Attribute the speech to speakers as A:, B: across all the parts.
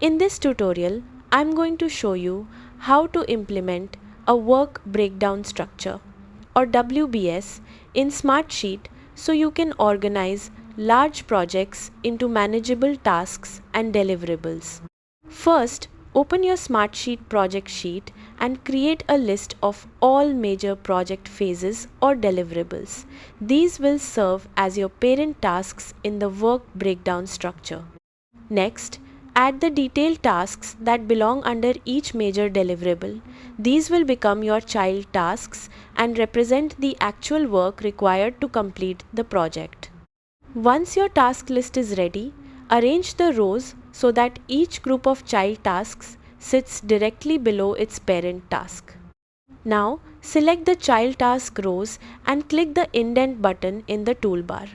A: In this tutorial, I'm going to show you how to implement a work breakdown structure or WBS in Smartsheet so you can organize large projects into manageable tasks and deliverables. First, open your Smartsheet project sheet and create a list of all major project phases or deliverables. These will serve as your parent tasks in the work breakdown structure. Next, add the detailed tasks that belong under each major deliverable. These will become your child tasks and represent the actual work required to complete the project. Once your task list is ready, arrange the rows so that each group of child tasks sits directly below its parent task. Now, select the child task rows and click the indent button in the toolbar.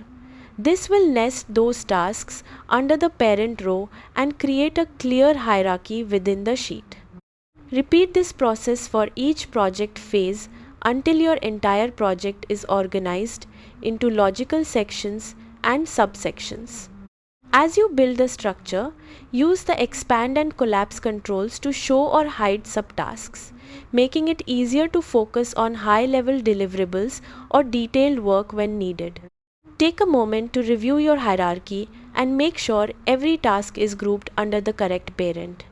A: This will nest those tasks under the parent row and create a clear hierarchy within the sheet. Repeat this process for each project phase until your entire project is organized into logical sections and subsections. As you build the structure, use the expand and collapse controls to show or hide subtasks, making it easier to focus on high-level deliverables or detailed work when needed. Take a moment to review your hierarchy and make sure every task is grouped under the correct parent.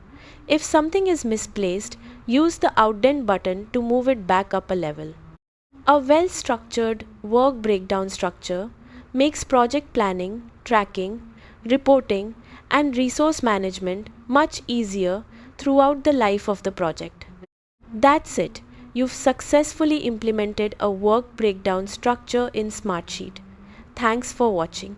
A: If something is misplaced, use the outdent button to move it back up a level. A well-structured work breakdown structure makes project planning, tracking, reporting, and resource management much easier throughout the life of the project. That's it. You've successfully implemented a work breakdown structure in Smartsheet. Thanks for watching.